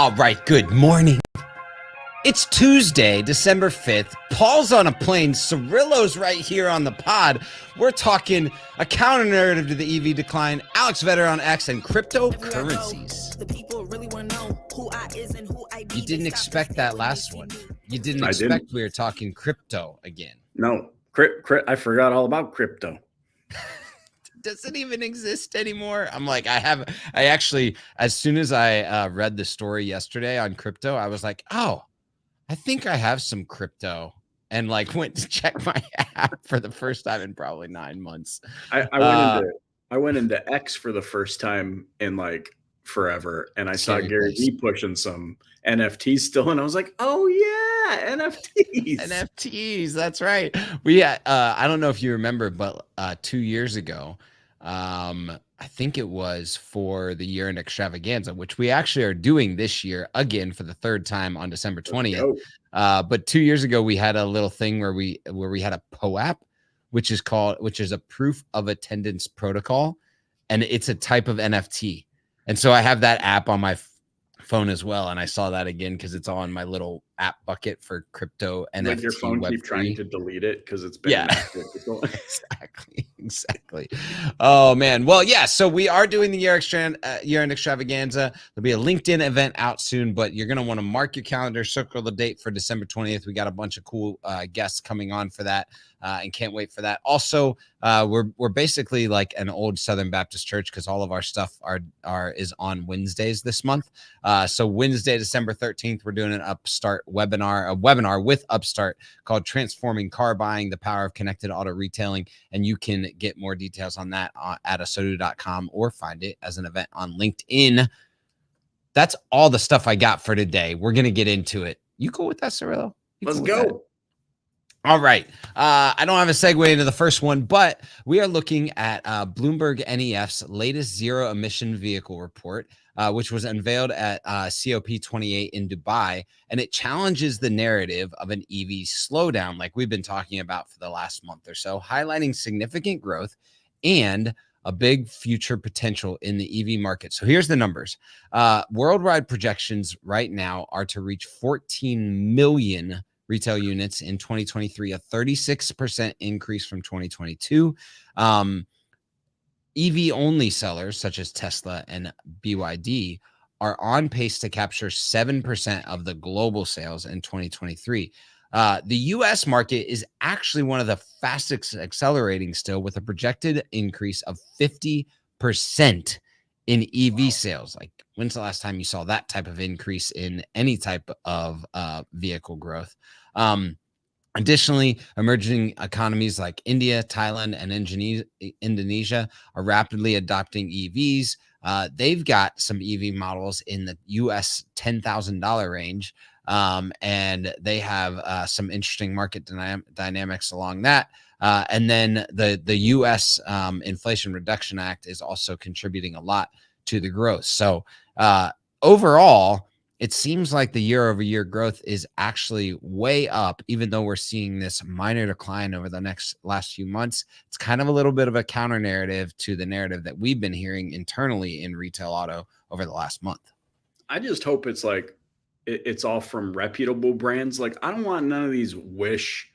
All right, good morning. It's Tuesday, December 5th. Paul's on a plane. Cirillo's right here on the pod. We're talking a counter narrative to the EV decline, Alex Vetter on X, and cryptocurrencies. You didn't expect that last one. You didn't expect we were talking crypto again. No, I forgot all about crypto. Does it even exist anymore? I'm like, I actually, as soon as I read the story yesterday on crypto, I was like, oh, I think I have some crypto, and like went to check my app for the first time in probably 9 months. I went into X for the first time in like forever, and I saw Gary Vee pushing some NFTs still, and I was like, oh yeah, NFTs. That's right. We I don't know if you remember, but 2 years ago, I think it was for the year-end extravaganza, which we actually are doing this year again for the third time on December 20th. But 2 years ago, we had a little thing where we had a POAP, which is a proof of attendance protocol, and it's a type of NFT. And so I have that app on my phone as well, and I saw that again because it's on my little app bucket for crypto NFT. Like your phone keep trying to delete it because it's been exactly. Oh man, well yeah. So we are doing the year-end extravaganza. There'll be a LinkedIn event out soon, but you're gonna want to mark your calendar, circle the date for December 20th. We got a bunch of cool guests coming on for that, and can't wait for that. Also, we're basically like an old Southern Baptist church because all of our stuff is on Wednesdays this month. So Wednesday, December 13th, we're doing an Upstart webinar with Upstart called Transforming Car Buying, the Power of Connected Auto Retailing. And you can get more details on that at asodu.com or find it as an event on LinkedIn. That's all the stuff I got for today. We're going to get into it. You cool with that, Cirillo? Let's go. All right. I don't have a segue into the first one, but we are looking at BloombergNEF's latest zero-emission vehicle report, which was unveiled at COP28 in Dubai, and it challenges the narrative of an EV slowdown like we've been talking about for the last month or so, highlighting significant growth and a big future potential in the EV market. So here's the numbers. Worldwide projections right now are to reach 14 million retail units in 2023, a 36% increase from 2022. EV-only sellers such as Tesla and BYD are on pace to capture 7% of the global sales in 2023. The U.S. market is actually one of the fastest accelerating still, with a projected increase of 50% in EV sales. Like, when's the last time you saw that type of increase in any type of vehicle growth? Additionally, emerging economies like India, Thailand, and Indonesia are rapidly adopting EVs. They've got some EV models in the US $10,000 range, and they have some interesting market dynamics along that. And then the US Inflation Reduction Act is also contributing a lot to the growth. So overall, it seems like the year-over-year growth is actually way up, even though we're seeing this minor decline over the last few months. It's kind of a little bit of a counter narrative to the narrative that we've been hearing internally in retail auto over the last month. I just hope it's like it's all from reputable brands. Like, I don't want none of these Wish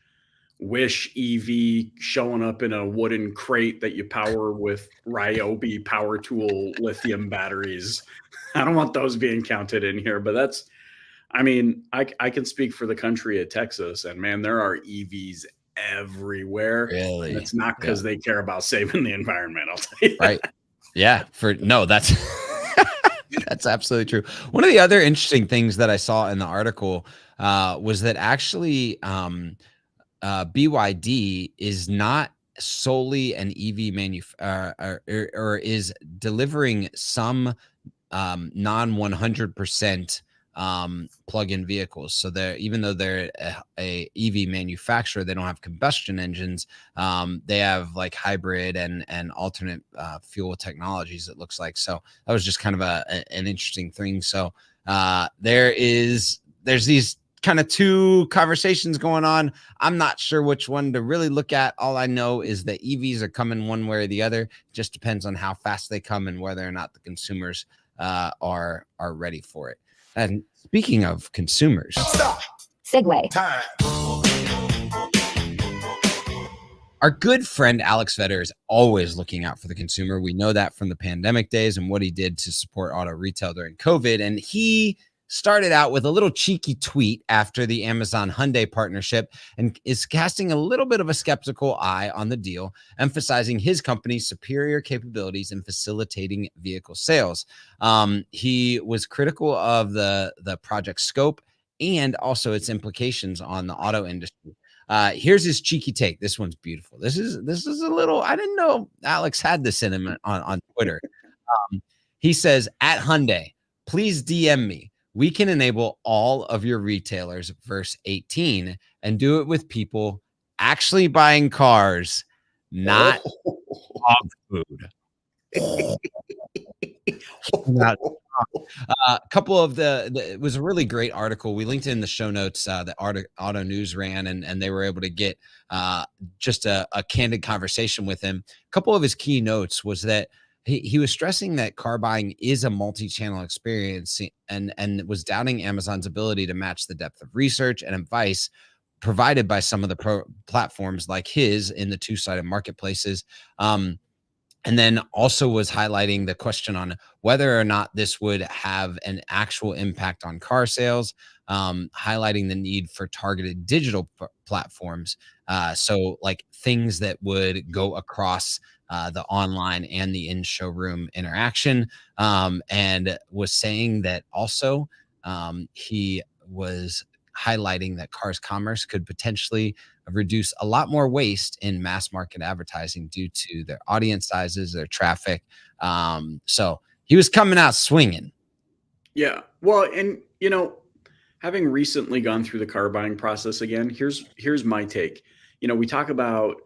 EV showing up in a wooden crate that you power with Ryobi power tool lithium batteries. I don't want those being counted in here, but I can speak for the country of Texas, and man, there are EVs everywhere. Really? And it's not because they care about saving the environment. I'll tell you. Right. Yeah. That's that's absolutely true. One of the other interesting things that I saw in the article was that actually BYD is not solely an EV manufacturer or is delivering some non 100% plug-in vehicles. So even though they're a EV manufacturer, they don't have combustion engines. They have like hybrid and alternate fuel technologies, it looks like. So that was just kind of an interesting thing. So there's these kind of two conversations going on. I'm not sure which one to really look at. All I know is that EVs are coming one way or the other. It just depends on how fast they come and whether or not the consumers are ready for it. And speaking of consumers, Stop. Segue. Time. Our good friend Alex Vetter is always looking out for the consumer. We know that from the pandemic days and what he did to support auto retail during COVID. And he started out with a little cheeky tweet after the Amazon Hyundai partnership and is casting a little bit of a skeptical eye on the deal, emphasizing his company's superior capabilities in facilitating vehicle sales. He was critical of the project scope and also its implications on the auto industry. Here's his cheeky take. This one's beautiful. This is a little, I didn't know Alex had this in him on Twitter. He says, at Hyundai, please DM me. We can enable all of your retailers, verse 18, and do it with people actually buying cars, not dog food. A couple of it was a really great article. We linked in the show notes that Auto News ran, and they were able to get just a candid conversation with him. A couple of his key notes was that he was stressing that car buying is a multi-channel experience and was doubting Amazon's ability to match the depth of research and advice provided by some of the platforms like his in the two-sided marketplaces. And then also was highlighting the question on whether or not this would have an actual impact on car sales, highlighting the need for targeted digital platforms. So like things that would go across the online and the in-showroom interaction, and was saying that also he was highlighting that Cars Commerce could potentially reduce a lot more waste in mass market advertising due to their audience sizes, their traffic. So he was coming out swinging. Yeah. Well, and having recently gone through the car buying process again, here's my take. We talk about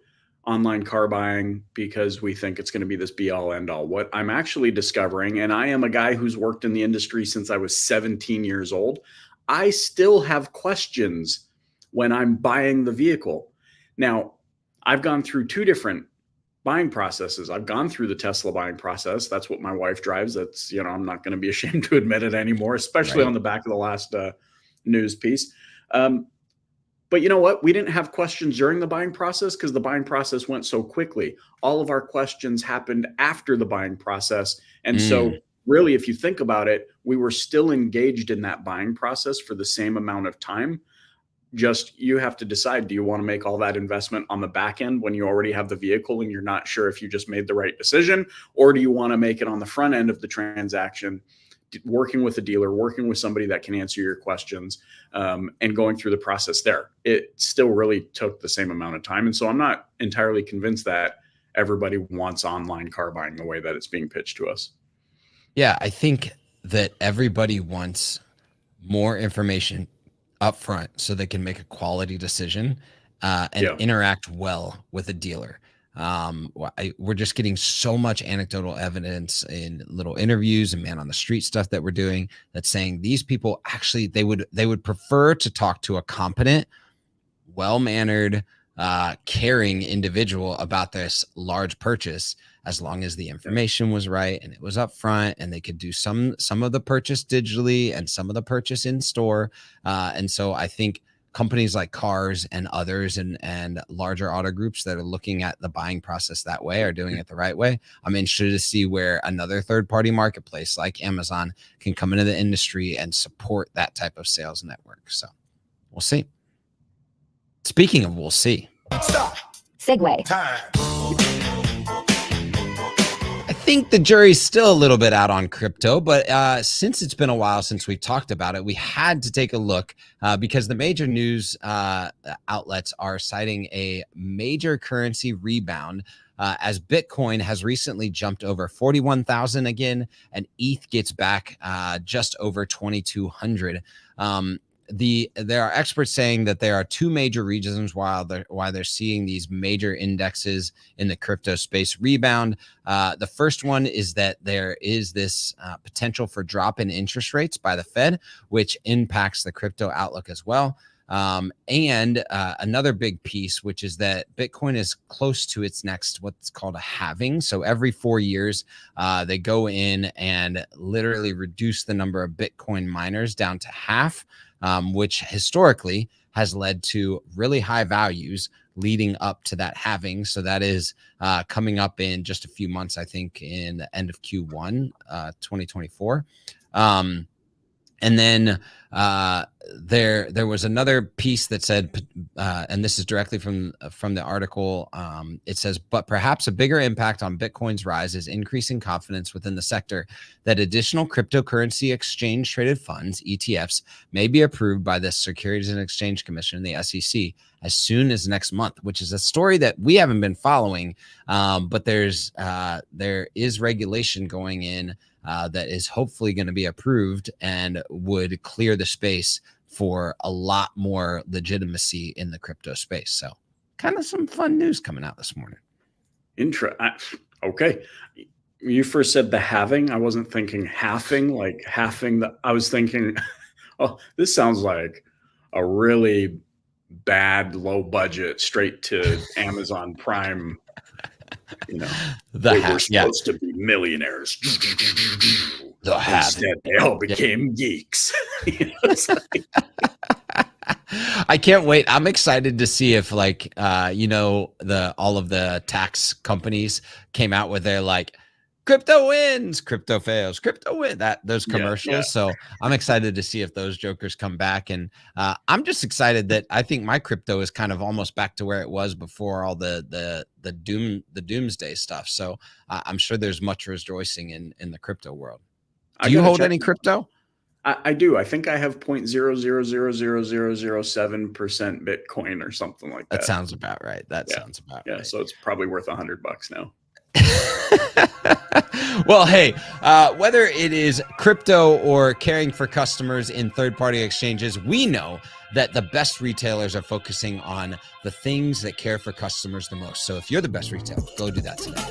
online car buying because we think it's going to be this be all end all. What I'm actually discovering, and I am a guy who's worked in the industry since I was 17 years old, I still have questions when I'm buying the vehicle. Now, I've gone through two different buying processes. I've gone through the Tesla buying process. That's what my wife drives. That's, I'm not going to be ashamed to admit it anymore, especially on the back of the last news piece. But you know what? We didn't have questions during the buying process because the buying process went so quickly. All of our questions happened after the buying process. And so really, if you think about it, we were still engaged in that buying process for the same amount of time. Just you have to decide, do you want to make all that investment on the back end when you already have the vehicle and you're not sure if you just made the right decision, or do you want to make it on the front end of the transaction, working with a dealer, working with somebody that can answer your questions, and going through the process there? It still really took the same amount of time. And so I'm not entirely convinced that everybody wants online car buying the way that it's being pitched to us. Yeah, I think that everybody wants more information up front so they can make a quality decision and interact well with a dealer. We're just getting so much anecdotal evidence in little interviews and man on the street stuff that we're doing that's saying these people actually they would prefer to talk to a competent, well-mannered, caring individual about this large purchase, as long as the information was right and it was up front and they could do some of the purchase digitally and some of the purchase in store. And so I think companies like Cars and others and larger auto groups that are looking at the buying process that way are doing it the right way. I'm interested to see where another third-party marketplace like Amazon can come into the industry and support that type of sales network. So we'll see. Speaking of we'll see. Stop. Segue. Time. I think the jury's still a little bit out on crypto, but since it's been a while since we talked about it, we had to take a look because the major news outlets are citing a major currency rebound as Bitcoin has recently jumped over 41,000 again, and ETH gets back just over 2,200. There are experts saying that there are two major reasons why they're seeing these major indexes in the crypto space rebound. The first one is that there is this potential for drop in interest rates by the Fed, which impacts the crypto outlook as well. And another big piece, which is that Bitcoin is close to its next what's called a halving. So every 4 years, they go in and literally reduce the number of Bitcoin miners down to half, which historically has led to really high values leading up to that halving. So that is coming up in just a few months, I think, in the end of Q1 2024. And then there was another piece that said, and this is directly from the article. It says, but perhaps a bigger impact on Bitcoin's rise is increasing confidence within the sector that additional cryptocurrency exchange traded funds (ETFs) may be approved by the Securities and Exchange Commission, the SEC, as soon as next month, which is a story that we haven't been following. But there is regulation going in that is hopefully going to be approved and would clear the space for a lot more legitimacy in the crypto space. So kind of some fun news coming out this morning. Okay. You first said the halving. I wasn't thinking halving, like halving. I was thinking, oh, this sounds like a really bad, low budget, straight to Amazon Prime. We're supposed to be millionaires. Instead, they all became geeks. I can't wait. I'm excited to see if all of the tax companies came out with their crypto wins, crypto fails, crypto win, those commercials. Yeah. So I'm excited to see if those jokers come back. And I'm just excited that I think my crypto is kind of almost back to where it was before all the doomsday stuff. So I'm sure there's much rejoicing in the crypto world. Do you hold any crypto? I do. I think I have 0.0000007% Bitcoin or something like that. That sounds about right. Sounds about right. Yeah. So it's probably worth $100 now. Well, hey, whether it is crypto or caring for customers in third-party exchanges, we know that the best retailers are focusing on the things that care for customers the most. So if you're the best retailer, go do that today.